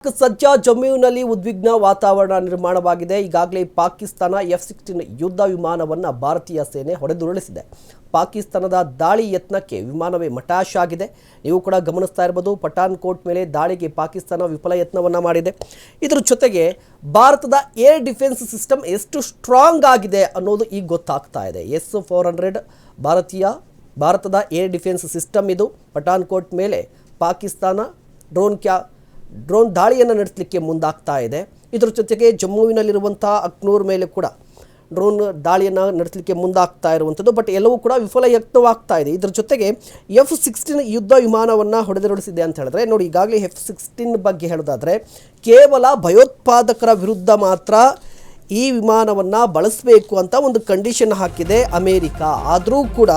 ಸದ್ಯ ಜಮ್ಮುವಿನಲ್ಲಿ ಉದ್ವಿಗ್ನ ವಾತಾವರಣ ನಿರ್ಮಾಣವಾಗಿದೆ. ಈಗಾಗಲೇ ಪಾಕಿಸ್ತಾನ F-16 ಯುದ್ಧ ವಿಮಾನವನ್ನು ಭಾರತೀಯ ಸೇನೆ ಹೊಡೆದುರುಳಿಸಿದೆ. ಪಾಕಿಸ್ತಾನದ ದಾಳಿ ಯತ್ನಕ್ಕೆ ವಿಮಾನವೇ ಮಟಾಶ್ ಆಗಿದೆ. ನೀವು ಕೂಡ ಗಮನಿಸ್ತಾ ಇರಬಹುದು, ಪಠಾನ್ಕೋಟ್ ಮೇಲೆ ದಾಳಿಗೆ ಪಾಕಿಸ್ತಾನ ವಿಫಲ ಯತ್ನವನ್ನು ಮಾಡಿದೆ. ಇದರ ಜೊತೆಗೆ ಭಾರತದ ಏರ್ ಡಿಫೆನ್ಸ್ ಸಿಸ್ಟಮ್ ಎಷ್ಟು ಸ್ಟ್ರಾಂಗ್ ಆಗಿದೆ ಅನ್ನೋದು ಈಗ ಗೊತ್ತಾಗ್ತಾ ಇದೆ. S-400 ಭಾರತದ ಏರ್ ಡಿಫೆನ್ಸ್ ಸಿಸ್ಟಮ್ ಇದು. ಪಠಾನ್ಕೋಟ್ ಮೇಲೆ ಪಾಕಿಸ್ತಾನ ಡ್ರೋನ್ ದಾಳಿಯನ್ನು ನಡೆಸಲಿಕ್ಕೆ ಮುಂದಾಗ್ತಾ ಇದೆ. ಇದರ ಜೊತೆಗೆ ಜಮ್ಮುವಿನಲ್ಲಿರುವಂಥ ಅಕ್ನೂರ್ ಮೇಲೆ ಕೂಡ ಡ್ರೋನ್ ದಾಳಿಯನ್ನು ನಡೆಸಲಿಕ್ಕೆ ಮುಂದಾಗ್ತಾ ಇರುವಂಥದ್ದು. ಬಟ್ ಎಲ್ಲವೂ ಕೂಡ ವಿಫಲ ಯತ್ನವಾಗ್ತಾ ಇದೆ. ಇದರ ಜೊತೆಗೆ F-16 ಯುದ್ಧ ವಿಮಾನವನ್ನು ಹೊಡೆದುರುಳಿಸಿದೆ ಅಂತ ಹೇಳಿದ್ರೆ ನೋಡಿ, ಈಗಾಗಲೇ F-16 ಬಗ್ಗೆ ಹೇಳೋದಾದರೆ ಕೇವಲ ಭಯೋತ್ಪಾದಕರ ವಿರುದ್ಧ ಮಾತ್ರ ಈ ವಿಮಾನವನ್ನು ಬಳಸಬೇಕು ಅಂತ ಒಂದು ಕಂಡೀಷನ್ ಹಾಕಿದೆ ಅಮೇರಿಕ. ಆದರೂ ಕೂಡ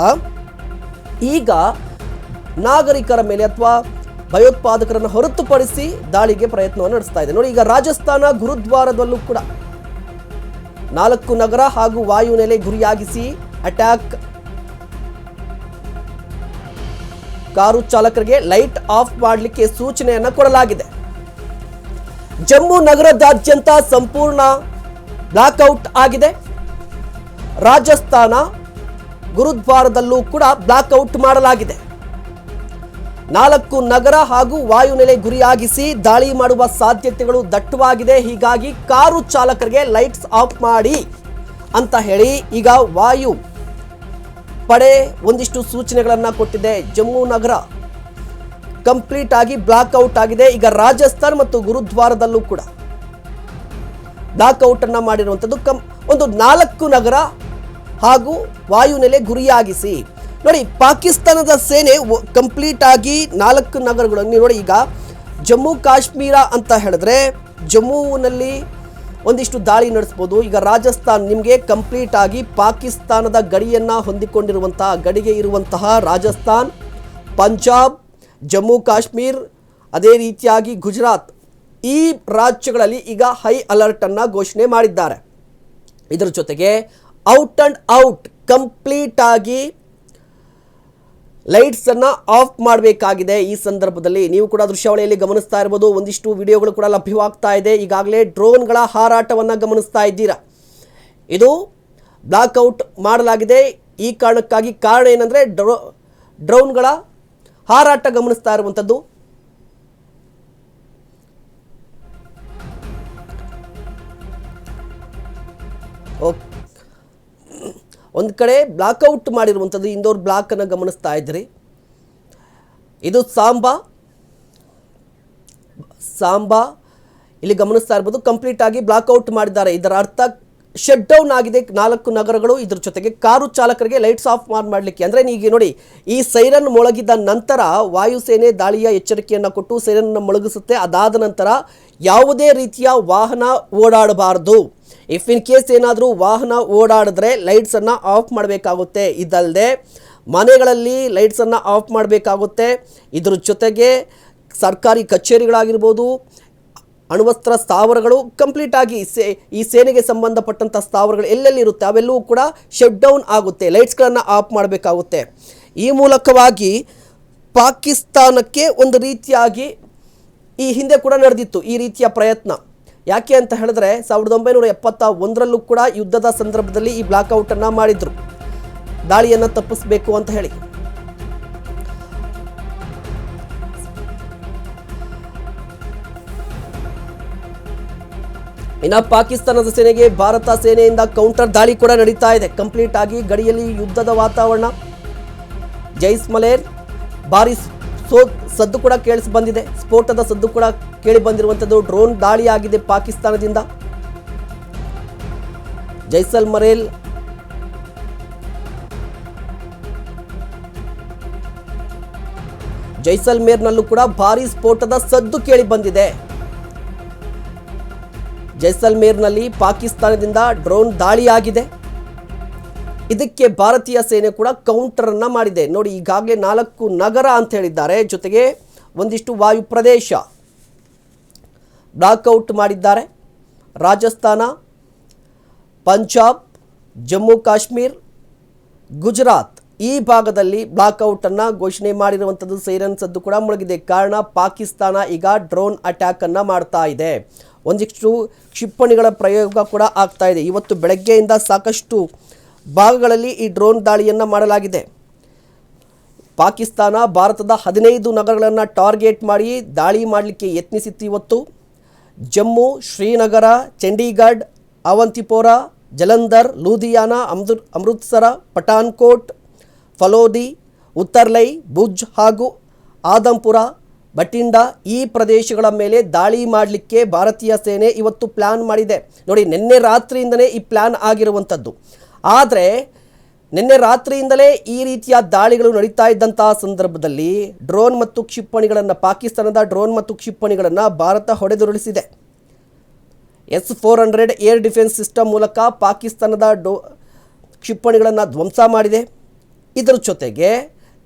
ಈಗ ನಾಗರಿಕರ ಮೇಲೆ ಅಥವಾ ಭಯೋತ್ಪಾದಕರನ್ನು ಹೊರತುಪಡಿಸಿ ದಾಳಿಗೆ ಪ್ರಯತ್ನವನ್ನು ನಡೆಸ್ತಾ ಇದೆ. ನೋಡಿ, ಈಗ ರಾಜಸ್ಥಾನ ಗುರುದ್ವಾರದಲ್ಲೂ ಕೂಡ 4 ನಗರ ಹಾಗೂ ವಾಯುನೆಲೆ ಗುರಿಯಾಗಿಸಿ ಅಟ್ಯಾಕ್. ಕಾರು ಚಾಲಕರಿಗೆ ಲೈಟ್ ಆಫ್ ಮಾಡಲಿಕ್ಕೆ ಸೂಚನೆಯನ್ನು ಕೊಡಲಾಗಿದೆ. ಜಮ್ಮು ನಗರದಾದ್ಯಂತ ಸಂಪೂರ್ಣ ಬ್ಲಾಕ್ಔಟ್ ಆಗಿದೆ. ರಾಜಸ್ಥಾನ ಗುರುದ್ವಾರದಲ್ಲೂ ಕೂಡ ಬ್ಲಾಕ್ಔಟ್ ಮಾಡಲಾಗಿದೆ. 4 ನಗರ ಹಾಗೂ ವಾಯುನೆಲೆ ಗುರಿಯಾಗಿಸಿ ದಾಳಿ ಮಾಡುವ ಸಾಧ್ಯತೆಗಳು ದಟ್ಟವಾಗಿದೆ. ಹೀಗಾಗಿ ಕಾರು ಚಾಲಕರಿಗೆ ಲೈಟ್ಸ್ ಆಫ್ ಮಾಡಿ ಅಂತ ಹೇಳಿ ಈಗ ವಾಯು ಪಡೆ ಒಂದಿಷ್ಟು ಸೂಚನೆಗಳನ್ನು ಕೊಟ್ಟಿದೆ. ಜಮ್ಮು ನಗರ ಕಂಪ್ಲೀಟ್ ಆಗಿ ಬ್ಲಾಕ್ಔಟ್ ಆಗಿದೆ. ಈಗ ರಾಜಸ್ಥಾನ್ ಮತ್ತು ಗುರುದ್ವಾರದಲ್ಲೂ ಕೂಡ ಬ್ಲಾಕ್ಔಟ್ ಅನ್ನ ಮಾಡಿರುವಂಥದ್ದು. ಒಂದು 4 ನಗರ ಹಾಗೂ ವಾಯುನೆಲೆ ಗುರಿಯಾಗಿಸಿ ನೋಡಿ, ಪಾಕಿಸ್ತಾನದ ಸೇನೆ ಕಂಪ್ಲೀಟ್ ಆಗಿ 4 ನಗರಗಳನ್ನು ನೋಡಿ. ಈಗ ಜಮ್ಮು ಕಾಶ್ಮೀರ ಅಂತ ಹೇಳಿದ್ರೆ ಜಮ್ಮುವಿನಲ್ಲಿ ಒಂದಿಷ್ಟು ದಾಳಿ ನಡೆಸ್ಬೋದು. ಈಗ ರಾಜಸ್ಥಾನ್ ನಿಮಗೆ ಕಂಪ್ಲೀಟ್ ಆಗಿ ಪಾಕಿಸ್ತಾನದ ಗಡಿಯನ್ನು ಹೊಂದಿಕೊಂಡಿರುವಂತಹ ಗಡಿಗೆ ಇರುವಂತಹ ರಾಜಸ್ಥಾನ್, ಪಂಜಾಬ್, ಜಮ್ಮು ಕಾಶ್ಮೀರ್, ಅದೇ ರೀತಿಯಾಗಿ ಗುಜರಾತ್, ಈ ರಾಜ್ಯಗಳಲ್ಲಿ ಈಗ ಹೈ ಅಲರ್ಟ್ ಅನ್ನು ಘೋಷಣೆ ಮಾಡಿದ್ದಾರೆ. ಇದರ ಜೊತೆಗೆ ಔಟ್ ಅಂಡ್ ಔಟ್ ಕಂಪ್ಲೀಟ್ ಆಗಿ ಲೈಟ್ಸ್ ಅನ್ನ ಆಫ್ ಮಾಡಬೇಕಾಗಿದೆ. ಈ ಸಂದರ್ಭದಲ್ಲಿ ನೀವು ಕೂಡ ದೃಶ್ಯಾವಳಿಯಲ್ಲಿ ಗಮನಿಸ್ತಾ ಇರಬಹುದು, ಒಂದಿಷ್ಟು ವಿಡಿಯೋಗಳು ಕೂಡ ಲಭ್ಯವಾಗ್ತಾ ಇದೆ. ಈಗಾಗಲೇ ಡ್ರೋನ್ಗಳ ಹಾರಾಟವನ್ನು ಗಮನಿಸ್ತಾ ಇದ್ದೀರಾ. ಇದು ಬ್ಲಾಕ್ಔಟ್ ಮಾಡಲಾಗಿದೆ. ಈ ಕಾರಣಕ್ಕಾಗಿ ಕಾರಣ ಏನಂದ್ರೆ ಡ್ರೋನ್ಗಳ ಹಾರಾಟ ಗಮನಿಸ್ತಾ ಇರುವಂಥದ್ದು. ಒಂದು ಕಡೆ ಬ್ಲಾಕ್ಔಟ್ ಮಾಡಿರುವಂಥದ್ದು ಇಂದೋರ್ ಬ್ಲಾಕ್ ಅನ್ನು ಗಮನಿಸ್ತಾ ಇದ್ರಿ. ಇದು ಸಾಂಬಾ ಇಲ್ಲಿ ಗಮನಿಸ್ತಾ ಇರ್ಬೋದು, ಕಂಪ್ಲೀಟ್ ಆಗಿ ಬ್ಲಾಕ್ಔಟ್ ಮಾಡಿದ್ದಾರೆ. ಇದರ ಅರ್ಥ ಶಟ್ ಡೌನ್ ಆಗಿದೆ 4 ನಗರಗಳು. ಇದ್ರ ಜೊತೆಗೆ ಕಾರು ಚಾಲಕರಿಗೆ ಲೈಟ್ಸ್ ಆಫ್ ಮಾಡಲಿಕ್ಕೆ ಅಂದರೆ ಈಗ ನೋಡಿ, ಈ ಸೈರನ್ ಮೊಳಗಿದ ನಂತರ ವಾಯುಸೇನೆ ದಾಳಿಯ ಎಚ್ಚರಿಕೆಯನ್ನು ಕೊಟ್ಟು ಸೈರನ್ ಮೊಳಗಿಸುತ್ತೆ. ಅದಾದ ನಂತರ ಯಾವುದೇ ರೀತಿಯ ವಾಹನ ಓಡಾಡಬಾರದು. ಇಫ್ ಇನ್ ಕೇಸ್ ಏನಾದರೂ ವಾಹನ ಓಡಾಡಿದ್ರೆ ಲೈಟ್ಸನ್ನು ಆಫ್ ಮಾಡಬೇಕಾಗುತ್ತೆ. ಇದಲ್ಲದೆ ಮನೆಗಳಲ್ಲಿ ಲೈಟ್ಸನ್ನು ಆಫ್ ಮಾಡಬೇಕಾಗುತ್ತೆ. ಇದ್ರ ಜೊತೆಗೆ ಸರ್ಕಾರಿ ಕಚೇರಿಗಳಾಗಿರ್ಬೋದು, ಅಣ್ವಸ್ತ್ರ ಸ್ಥಾವರಗಳು ಕಂಪ್ಲೀಟ್ ಆಗಿ ಈ ಸೇನೆಗೆ ಸಂಬಂಧಪಟ್ಟಂಥ ಸ್ಥಾವರಗಳು ಎಲ್ಲೆಲ್ಲಿರುತ್ತೆ ಅವೆಲ್ಲವೂ ಕೂಡ ಶಟ್ ಡೌನ್ ಆಗುತ್ತೆ. ಲೈಟ್ಸ್ಗಳನ್ನು ಆಫ್ ಮಾಡಬೇಕಾಗುತ್ತೆ. ಈ ಮೂಲಕವಾಗಿ ಪಾಕಿಸ್ತಾನಕ್ಕೆ ಒಂದು ರೀತಿಯಾಗಿ ಈ ಹಿಂದೆ ಕೂಡ ನಡೆದಿತ್ತು ಈ ರೀತಿಯ ಪ್ರಯತ್ನ. ಯಾಕೆ ಅಂತ ಹೇಳಿದ್ರೆ 1971ರಲ್ಲೂ ಕೂಡ ಯುದ್ಧದ ಸಂದರ್ಭದಲ್ಲಿ ಈ ಬ್ಲಾಕ್ಔಟನ್ನು ಮಾಡಿದ್ರು, ದಾಳಿಯನ್ನು ತಪ್ಪಿಸಬೇಕು ಅಂತ ಹೇಳಿ. ಇನ್ನು ಪಾಕಿಸ್ತಾನದ ಸೇನೆಗೆ ಭಾರತ ಸೇನೆಯಿಂದ ಕೌಂಟರ್ ದಾಳಿ ಕೂಡ ನಡೀತಾ ಇದೆ. ಕಂಪ್ಲೀಟ್ ಆಗಿ ಗಡಿಯಲ್ಲಿ ಯುದ್ಧದ ವಾತಾವರಣ. ಜೈಸ್ಮಲೇರ್ ಭಾರಿ ಸದ್ದು ಕೂಡ ಕೇಳಿಸಿ ಬಂದಿದೆ. ಸ್ಫೋಟದ ಸದ್ದು ಕೂಡ ಕೇಳಿ ಬಂದಿರುವಂಥದ್ದು. ಡ್ರೋನ್ ದಾಳಿ ಆಗಿದೆ ಪಾಕಿಸ್ತಾನದಿಂದ. ಜೈಸಲ್ಮೇರ್ನಲ್ಲೂ ಕೂಡ ಭಾರಿ ಸ್ಫೋಟದ ಸದ್ದು ಕೇಳಿ ಬಂದಿದೆ. ಜೈಸಲ್ಮೇರ್ನಲ್ಲಿ ಪಾಕಿಸ್ತಾನದಿಂದ ಡ್ರೋನ್ ದಾಳಿಯಾಗಿದೆ. ಇದಕ್ಕೆ ಭಾರತೀಯ ಸೇನೆ ಕೂಡ ಕೌಂಟರ್ ಅನ್ನ ಮಾಡಿದೆ. ನೋಡಿ, ಈಗಾಗಲೇ 4 ನಗರ ಅಂತ ಹೇಳಿದ್ದಾರೆ, ಜೊತೆಗೆ ಒಂದಿಷ್ಟು ವಾಯು ಪ್ರದೇಶ ಬ್ಲಾಕ್ಔಟ್ ಮಾಡಿದ್ದಾರೆ. ರಾಜಸ್ಥಾನ, ಪಂಜಾಬ್, ಜಮ್ಮು ಕಾಶ್ಮೀರ್, ಗುಜರಾತ್ ಈ ಭಾಗದಲ್ಲಿ ಬ್ಲಾಕ್ಔಟನ್ನು ಘೋಷಣೆ ಮಾಡಿರುವಂಥದ್ದು. ಸೈರನ್ ಸದ್ದು ಕೂಡ ಮುಳುಗಿದೆ. ಕಾರಣ ಪಾಕಿಸ್ತಾನ ಈಗ ಡ್ರೋನ್ ಅಟ್ಯಾಕನ್ನು ಮಾಡ್ತಾ ಇದೆ. ಒಂದಿಷ್ಟು ಕ್ಷಿಪಣಿಗಳ ಪ್ರಯೋಗ ಕೂಡ ಆಗ್ತಾ ಇದೆ. ಇವತ್ತು ಬೆಳಗ್ಗೆಯಿಂದ ಸಾಕಷ್ಟು ಭಾಗಗಳಲ್ಲಿ ಈ ಡ್ರೋನ್ ದಾಳಿಯನ್ನು ಮಾಡಲಾಗಿದೆ. ಪಾಕಿಸ್ತಾನ ಭಾರತದ 15 ನಗರಗಳನ್ನು ಟಾರ್ಗೆಟ್ ಮಾಡಿ ದಾಳಿ ಮಾಡಲಿಕ್ಕೆ ಯತ್ನಿಸಿತ್ತು. ಇವತ್ತು ಜಮ್ಮು, ಶ್ರೀನಗರ, ಚಂಡೀಗಢ, ಅವಂತಿಪೋರ, ಜಲಂಧರ್, ಲೂಧಿಯಾನ, ಅಮೃತ್ಸರ, ಪಠಾನ್ಕೋಟ್, ಫಲೋದಿ, ಉತ್ತರ್ಲೈ, ಭುಜ್ ಹಾಗೂ ಆದಂಪುರ, ಬಟಿಂಡಾ ಈ ಪ್ರದೇಶಗಳ ಮೇಲೆ ದಾಳಿ ಮಾಡಲಿಕ್ಕೆ ಭಾರತೀಯ ಸೇನೆ ಇವತ್ತು ಪ್ಲ್ಯಾನ್ ಮಾಡಿದೆ. ನೋಡಿ, ನಿನ್ನೆ ರಾತ್ರಿಯಿಂದಲೇ ಈ ಪ್ಲ್ಯಾನ್ ಆಗಿರುವಂಥದ್ದು. ಆದರೆ ನಿನ್ನೆ ರಾತ್ರಿಯಿಂದಲೇ ಈ ರೀತಿಯ ದಾಳಿಗಳು ನಡೀತಾ ಇದ್ದಂತಹ ಸಂದರ್ಭದಲ್ಲಿ ಡ್ರೋನ್ ಮತ್ತು ಕ್ಷಿಪಣಿಗಳನ್ನು, ಪಾಕಿಸ್ತಾನದ ಡ್ರೋನ್ ಮತ್ತು ಕ್ಷಿಪಣಿಗಳನ್ನು ಭಾರತ ಹೊಡೆದುರುಳಿಸಿದೆ. S-400 ಏರ್ ಡಿಫೆನ್ಸ್ ಸಿಸ್ಟಮ್ ಮೂಲಕ ಪಾಕಿಸ್ತಾನದ ಕ್ಷಿಪಣಿಗಳನ್ನು ಧ್ವಂಸ ಮಾಡಿದೆ. ಇದರ ಜೊತೆಗೆ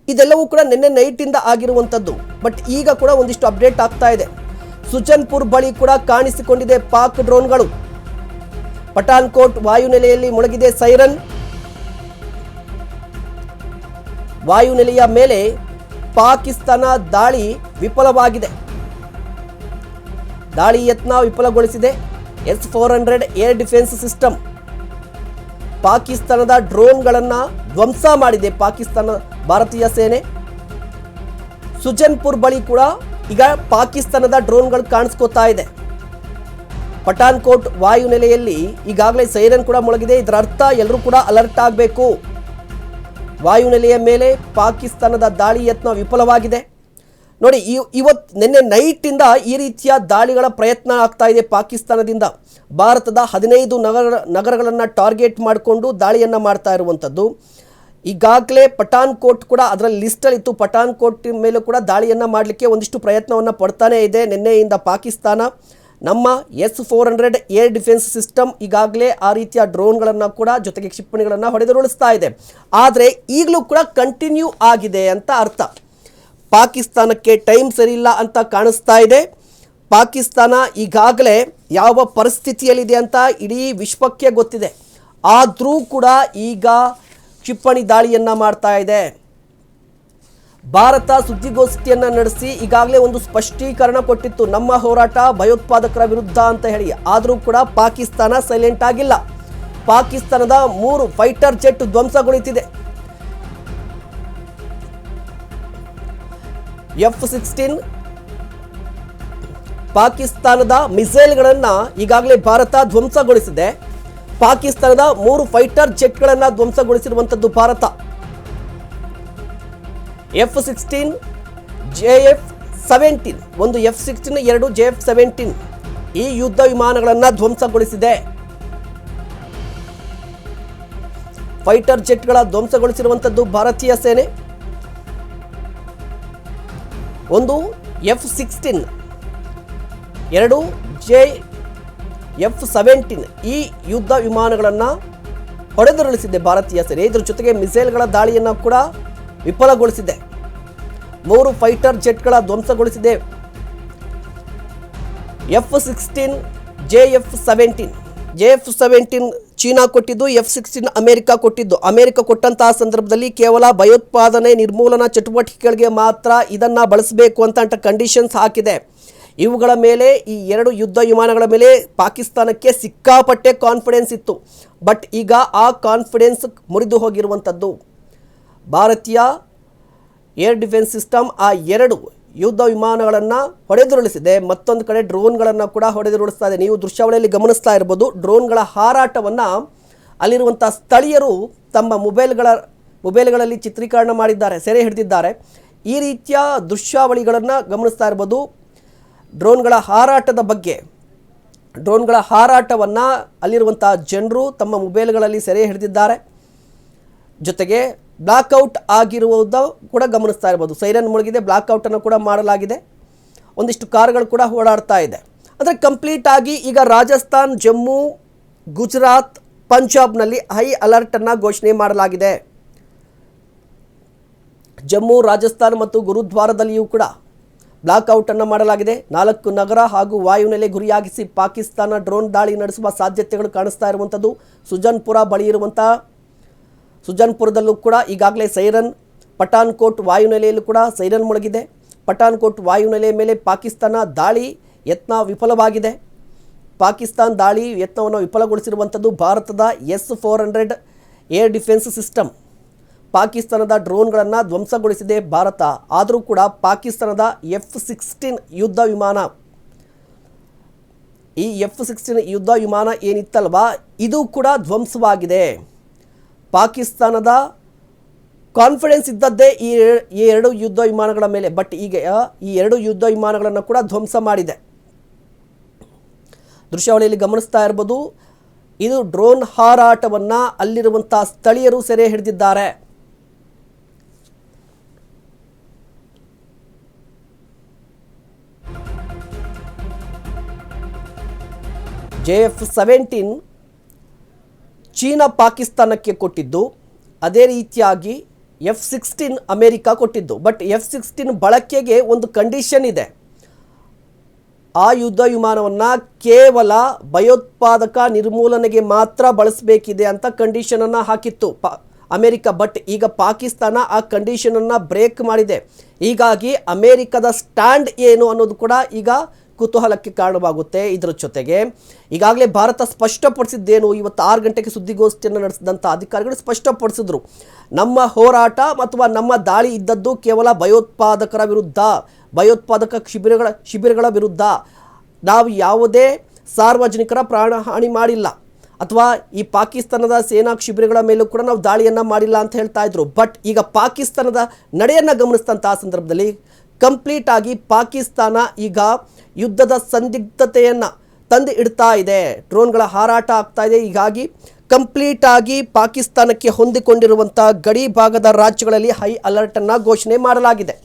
ಇದೆಲ್ಲವೂ ಕೂಡ ನಿನ್ನೆ ನೈಟಿಂದ ಆಗಿರುವಂಥದ್ದು. ಬಟ್ ಈಗ ಕೂಡ ಒಂದಿಷ್ಟು ಅಪ್ಡೇಟ್ ಆಗ್ತಾ ಇದೆ. ಸುಜನ್ಪುರ್ ಬಳಿ ಕೂಡ ಕಾಣಿಸಿಕೊಂಡಿದೆ ಪಾಕ್ ಡ್ರೋನ್ಗಳು. ಪಠಾನ್ಕೋಟ್ ವಾಯುನೆಲೆಯಲ್ಲಿ ಮುಳುಗಿದೆ ಸೈರನ್. ವಾಯುನೆಲೆಯ ಮೇಲೆ ಪಾಕಿಸ್ತಾನ ದಾಳಿ ವಿಫಲವಾಗಿದೆ. ದಾಳಿ ಯತ್ನ ವಿಫಲಗೊಳಿಸಿದೆ. S-400 ಏರ್ ಡಿಫೆನ್ಸ್ ಸಿಸ್ಟಮ್ ಪಾಕಿಸ್ತಾನದ ಡ್ರೋನ್ಗಳನ್ನು ಧ್ವಂಸ ಮಾಡಿದೆ ಭಾರತೀಯ ಸೇನೆ. ಸುಜನ್ಪುರ್ ಬಳಿ ಕೂಡ ಈಗ ಪಾಕಿಸ್ತಾನದ ಡ್ರೋನ್ಗಳು ಕಾಣಿಸ್ಕೋತಾ ಇದೆ. ಪಠಾನ್ಕೋಟ್ ವಾಯುನೆಲೆಯಲ್ಲಿ ಈಗಾಗಲೇ ಸೈರನ್ ಕೂಡ ಮುಳುಗಿದೆ. ಇದರ ಅರ್ಥ ಎಲ್ಲರೂ ಕೂಡ ಅಲರ್ಟ್ ಆಗಬೇಕು. ವಾಯುನೆಲೆಯ ಮೇಲೆ ಪಾಕಿಸ್ತಾನದ ದಾಳಿ ಯತ್ನ ವಿಫಲವಾಗಿದೆ. ನೋಡಿ, ನಿನ್ನೆ ನೈಟಿಂದ ಈ ರೀತಿಯ ದಾಳಿಗಳ ಪ್ರಯತ್ನ ಆಗ್ತಾ ಇದೆ ಪಾಕಿಸ್ತಾನದಿಂದ. ಭಾರತದ 15 ನಗರಗಳನ್ನು ಟಾರ್ಗೆಟ್ ಮಾಡಿಕೊಂಡು ದಾಳಿಯನ್ನು ಮಾಡ್ತಾ ಇರುವಂಥದ್ದು. ಈಗಾಗಲೇ ಪಠಾನ್ಕೋಟ್ ಕೂಡ ಅದರ ಲಿಸ್ಟಲ್ಲಿತ್ತು. ಪಠಾನ್ಕೋಟ್ ಮೇಲೂ ಕೂಡ ದಾಳಿಯನ್ನು ಮಾಡಲಿಕ್ಕೆ ಒಂದಿಷ್ಟು ಪ್ರಯತ್ನವನ್ನು ಪಡ್ತಾನೇ ಇದೆ. ನಿನ್ನೆಯಿಂದ ಪಾಕಿಸ್ತಾನ ನಮ್ಮ S-400 ಏರ್ ಡಿಫೆನ್ಸ್ ಸಿಸ್ಟಮ್ ಈಗಾಗಲೇ ಆ ರೀತಿಯ ಡ್ರೋನ್ಗಳನ್ನು ಕೂಡ ಜೊತೆಗೆ ಕ್ಷಿಪಣಿಗಳನ್ನು ಹೊಡೆದುರುಳಿಸ್ತಾ ಇದೆ. ಆದರೆ ಈಗಲೂ ಕೂಡ ಕಂಟಿನ್ಯೂ ಆಗಿದೆ ಅಂತ ಅರ್ಥ. ಪಾಕಿಸ್ತಾನಕ್ಕೆ ಟೈಮ್ ಸರಿಯಿಲ್ಲ ಅಂತ ಕಾಣಿಸ್ತಾ ಇದೆ. ಪಾಕಿಸ್ತಾನ ಈಗಾಗಲೇ ಯಾವ ಪರಿಸ್ಥಿತಿಯಲ್ಲಿದೆ ಅಂತ ಇಡೀ ವಿಶ್ವಕ್ಕೆ ಗೊತ್ತಿದೆ. ಆದರೂ ಕೂಡ ಈಗ ಕ್ಷಿಪಣಿ ದಾಳಿಯನ್ನು ಮಾಡ್ತಾ ಇದೆ. ಭಾರತ ಸುದ್ದಿಗೋಷ್ಠಿಯನ್ನು ನಡೆಸಿ ಈಗಾಗಲೇ ಒಂದು ಸ್ಪಷ್ಟೀಕರಣ ಕೊಟ್ಟಿತ್ತು, ನಮ್ಮ ಹೋರಾಟ ಭಯೋತ್ಪಾದಕರ ವಿರುದ್ಧ ಅಂತ ಹೇಳಿ. ಆದರೂ ಕೂಡ ಪಾಕಿಸ್ತಾನ ಸೈಲೆಂಟ್ ಆಗಿಲ್ಲ. ಪಾಕಿಸ್ತಾನದ 3 ಫೈಟರ್ ಜೆಟ್ ಧ್ವಂಸಗೊಳಿಸಿದೆ. F-16 ಪಾಕಿಸ್ತಾನದ ಮಿಸೈಲ್ಗಳನ್ನು ಈಗಾಗಲೇ ಭಾರತ ಧ್ವಂಸಗೊಳಿಸಿದೆ. ಪಾಕಿಸ್ತಾನದ 3 ಫೈಟರ್ ಜೆಟ್ಗಳನ್ನು ಧ್ವಂಸಗೊಳಿಸಿರುವಂಥದ್ದು ಭಾರತ. F-16, JF-17, ಒಂದು F-16, 2 JF-17 ಈ ಯುದ್ಧ ವಿಮಾನಗಳನ್ನು ಧ್ವಂಸಗೊಳಿಸಿದೆ. ಫೈಟರ್ ಜೆಟ್ಗಳ ಧ್ವಂಸಗೊಳಿಸಿರುವಂಥದ್ದು ಭಾರತೀಯ ಸೇನೆ. ಒಂದು F-16, 2 JF-17 ಈ ಯುದ್ಧ ವಿಮಾನಗಳನ್ನು ಹೊಡೆದುರುಳಿಸಿದೆ ಭಾರತೀಯ ಸೇನೆ. ಇದರ ಜೊತೆಗೆ ಮಿಸೈಲ್ಗಳ ದಾಳಿಯನ್ನು ಕೂಡ ವಿಫಲಗೊಳಿಸಿದೆ. 3 ಫೈಟರ್ ಜೆಟ್ಗಳ ಧ್ವಂಸಗೊಳಿಸಿದೆ. F-16, JF-17 ಚೀನಾ ಕೊಟ್ಟಿದ್ದು, F-16 ಅಮೆರಿಕ ಕೊಟ್ಟಿದ್ದು. ಅಮೆರಿಕ ಕೊಟ್ಟಂತಹ ಸಂದರ್ಭದಲ್ಲಿ ಕೇವಲ ಭಯೋತ್ಪಾದನೆ ನಿರ್ಮೂಲನಾ ಚಟುವಟಿಕೆಗಳಿಗೆ ಮಾತ್ರ ಇದನ್ನು ಬಳಸಬೇಕು ಅಂತ ಕಂಡೀಷನ್ಸ್ ಹಾಕಿದೆ. ಇವುಗಳ ಮೇಲೆ, ಈ 2 ಯುದ್ಧ ವಿಮಾನಗಳ ಮೇಲೆ ಪಾಕಿಸ್ತಾನಕ್ಕೆ ಸಿಕ್ಕಾಪಟ್ಟೆ ಕಾನ್ಫಿಡೆನ್ಸ್ ಇತ್ತು. ಬಟ್ ಈಗ ಆ ಕಾನ್ಫಿಡೆನ್ಸ್ ಮುರಿದು ಹೋಗಿರುವಂಥದ್ದು. ಭಾರತೀಯ ಏರ್ ಡಿಫೆನ್ಸ್ ಸಿಸ್ಟಮ್ ಆ 2 ಯುದ್ಧ ವಿಮಾನಗಳನ್ನು ಹೊಡೆದುರುಳಿಸಿದೆ. ಮತ್ತೊಂದು ಕಡೆ ಡ್ರೋನ್ಗಳನ್ನು ಕೂಡ ಹೊಡೆದುರುಳಿಸ್ತಾ ಇದೆ. ನೀವು ದೃಶ್ಯಾವಳಿಯಲ್ಲಿ ಗಮನಿಸ್ತಾ ಇರ್ಬೋದು. ಡ್ರೋನ್ಗಳ ಹಾರಾಟವನ್ನು ಅಲ್ಲಿರುವಂಥ ಸ್ಥಳೀಯರು ತಮ್ಮ ಮೊಬೈಲ್ಗಳಲ್ಲಿ ಚಿತ್ರೀಕರಣ ಮಾಡಿದ್ದಾರೆ, ಸೆರೆ ಹಿಡಿದಿದ್ದಾರೆ. ಈ ರೀತಿಯ ದೃಶ್ಯಾವಳಿಗಳನ್ನು ಗಮನಿಸ್ತಾ ಇರ್ಬೋದು. ಡ್ರೋನ್ಗಳ ಹಾರಾಟದ ಬಗ್ಗೆ, ಡ್ರೋನ್ಗಳ ಹಾರಾಟವನ್ನು ಅಲ್ಲಿರುವಂಥ ಜನರು ತಮ್ಮ ಮೊಬೈಲ್ಗಳಲ್ಲಿ ಸೆರೆ ಹಿಡಿದಿದ್ದಾರೆ. ಜೊತೆಗೆ ಬ್ಲಾಕ್ಔಟ್ ಆಗಿರುವುದು ಕೂಡ ಗಮನಿಸ್ತಾ ಇರ್ಬೋದು. ಸೈರನ್ ಮುಳುಗಿದೆ, ಬ್ಲಾಕ್ಔಟನ್ನು ಕೂಡ ಮಾಡಲಾಗಿದೆ. ಒಂದಿಷ್ಟು ಕಾರುಗಳು ಕೂಡ ಓಡಾಡ್ತಾ ಇದೆ. ಅಂದರೆ ಕಂಪ್ಲೀಟ್ ಆಗಿ ಈಗ ರಾಜಸ್ಥಾನ್, ಜಮ್ಮು, ಗುಜರಾತ್, ಪಂಜಾಬ್ನಲ್ಲಿ ಹೈ ಅಲರ್ಟನ್ನು ಘೋಷಣೆ ಮಾಡಲಾಗಿದೆ. ಜಮ್ಮು, ರಾಜಸ್ಥಾನ್ ಮತ್ತು ಗುರುದ್ವಾರದಲ್ಲಿಯೂ ಕೂಡ ಬ್ಲಾಕ್ಔಟನ್ನು ಮಾಡಲಾಗಿದೆ. 4 ನಗರ ಹಾಗೂ ವಾಯುನೆಲೆ ಗುರಿಯಾಗಿಸಿ ಪಾಕಿಸ್ತಾನ ಡ್ರೋನ್ ದಾಳಿ ನಡೆಸುವ ಸಾಧ್ಯತೆಗಳು ಕಾಣಿಸ್ತಾ ಇರುವಂಥದ್ದು. ಸುಜನ್ಪುರ ಬಳಿ ಇರುವಂಥ ಸುಜಾನ್ಪುರದಲ್ಲೂ ಕೂಡ ಈಗಾಗಲೇ ಸೈರನ್, ಪಠಾನ್ಕೋಟ್ ವಾಯುನೆಲೆಯಲ್ಲೂ ಕೂಡ ಸೈರನ್ ಮೊಳಗಿದೆ. ಪಠಾನ್ಕೋಟ್ ವಾಯುನೆಲೆಯ ಮೇಲೆ ಪಾಕಿಸ್ತಾನ ದಾಳಿ ಯತ್ನ ವಿಫಲವಾಗಿದೆ. ಪಾಕಿಸ್ತಾನ ದಾಳಿ ಯತ್ನವನ್ನು ವಿಫಲಗೊಳಿಸಿರುವಂಥದ್ದು ಭಾರತದ S-400 ಏರ್ ಡಿಫೆನ್ಸ್ ಸಿಸ್ಟಮ್. ಪಾಕಿಸ್ತಾನದ ಡ್ರೋನ್ಗಳನ್ನು ಧ್ವಂಸಗೊಳಿಸಿದೆ ಭಾರತ. ಆದರೂ ಕೂಡ ಪಾಕಿಸ್ತಾನದ F-16 ಯುದ್ಧ ವಿಮಾನ, ಈ F-16 ಯುದ್ಧ ವಿಮಾನ ಏನಿತ್ತಲ್ವಾ, ಇದು ಕೂಡ ಧ್ವಂಸವಾಗಿದೆ. ಪಾಕಿಸ್ತಾನದ ಕಾನ್ಫಿಡೆನ್ಸ್ ಇದ್ದದ್ದೇ ಈ ಎರಡು ಯುದ್ಧ ವಿಮಾನಗಳ ಮೇಲೆ, ಬಟ್ ಈಗ ಈ ಎರಡು ಯುದ್ಧ ವಿಮಾನಗಳನ್ನು ಕೂಡ ಧ್ವಂಸ ಮಾಡಿದೆ. ದೃಶ್ಯಾವಳಿಯಲ್ಲಿ ಗಮನಿಸ್ತಾ ಇರ್ಬೋದು, ಇದು ಡ್ರೋನ್ ಹಾರಾಟವನ್ನು ಅಲ್ಲಿರುವಂಥ ಸ್ಥಳೀಯರು ಸೆರೆ ಹಿಡಿದಿದ್ದಾರೆ. JF-17 ಚೀನಾ ಪಾಕಿಸ್ತಾನಕ್ಕೆ ಕೊಟ್ಟಿದ್ದು, ಅದೇ ರೀತಿಯಾಗಿ F-16 ಅಮೆರಿಕ ಕೊಟ್ಟಿದ್ದು. ಬಟ್ F-16 ಬಳಕೆಗೆ ಒಂದು ಕಂಡೀಷನ್ ಇದೆ. ಆ ಯುದ್ಧ ವಿಮಾನವನ್ನು ಕೇವಲ ಭಯೋತ್ಪಾದಕ ನಿರ್ಮೂಲನೆಗೆ ಮಾತ್ರ ಬಳಸಬೇಕಿದೆ ಅಂತ ಕಂಡೀಷನನ್ನು ಹಾಕಿತ್ತು ಅಮೆರಿಕ. ಬಟ್ ಈಗ ಪಾಕಿಸ್ತಾನ ಆ ಕಂಡೀಷನನ್ನು ಬ್ರೇಕ್ ಮಾಡಿದೆ. ಹೀಗಾಗಿ ಅಮೆರಿಕದ ಸ್ಟ್ಯಾಂಡ್ ಏನು ಅನ್ನೋದು ಕೂಡ ಈಗ ಕುತೂಹಲಕ್ಕೆ ಕಾರಣವಾಗುತ್ತೆ. ಇದರ ಜೊತೆಗೆ ಈಗಾಗಲೇ ಭಾರತ ಸ್ಪಷ್ಟಪಡಿಸಿದ್ದೇನು, ಇವತ್ತು 6 ಗಂಟೆಗೆ ಸುದ್ದಿಗೋಷ್ಠಿಯನ್ನು ನಡೆಸಿದಂಥ ಅಧಿಕಾರಿಗಳು ಸ್ಪಷ್ಟಪಡಿಸಿದ್ರು, ನಮ್ಮ ಹೋರಾಟ ಅಥವಾ ನಮ್ಮ ದಾಳಿ ಇದ್ದದ್ದು ಕೇವಲ ಭಯೋತ್ಪಾದಕರ ವಿರುದ್ಧ, ಭಯೋತ್ಪಾದಕ ಶಿಬಿರಗಳ ವಿರುದ್ಧ. ನಾವು ಯಾವುದೇ ಸಾರ್ವಜನಿಕರ ಪ್ರಾಣಹಾನಿ ಮಾಡಿಲ್ಲ ಅಥವಾ ಈ ಪಾಕಿಸ್ತಾನದ ಸೇನಾ ಶಿಬಿರಗಳ ಮೇಲೂ ಕೂಡ ನಾವು ದಾಳಿಯನ್ನು ಮಾಡಿಲ್ಲ ಅಂತ ಹೇಳ್ತಾ ಇದ್ರು. ಬಟ್ ಈಗ ಪಾಕಿಸ್ತಾನದ ನಡೆಯನ್ನು ಗಮನಿಸಿದಂತಹ ಸಂದರ್ಭದಲ್ಲಿ ಕಂಪ್ಲೀಟ್ ಆಗಿ ಪಾಕಿಸ್ತಾನ ಈಗ ಯುದ್ಧದ ಸಂದಿಗ್ಧತೆಯನ್ನು ತಂದು ಇಡ್ತಾ ಇದೆ. ಡ್ರೋನ್ಗಳ ಹಾರಾಟ ಆಗ್ತಾ ಇದೆ. ಹೀಗಾಗಿ ಕಂಪ್ಲೀಟ್ ಆಗಿ ಪಾಕಿಸ್ತಾನಕ್ಕೆ ಹೊಂದಿಕೊಂಡಿರುವಂಥ ಗಡಿ ಭಾಗದ ರಾಜ್ಯಗಳಲ್ಲಿ ಹೈ ಅಲರ್ಟನ್ನು ಘೋಷಣೆ ಮಾಡಲಾಗಿದೆ.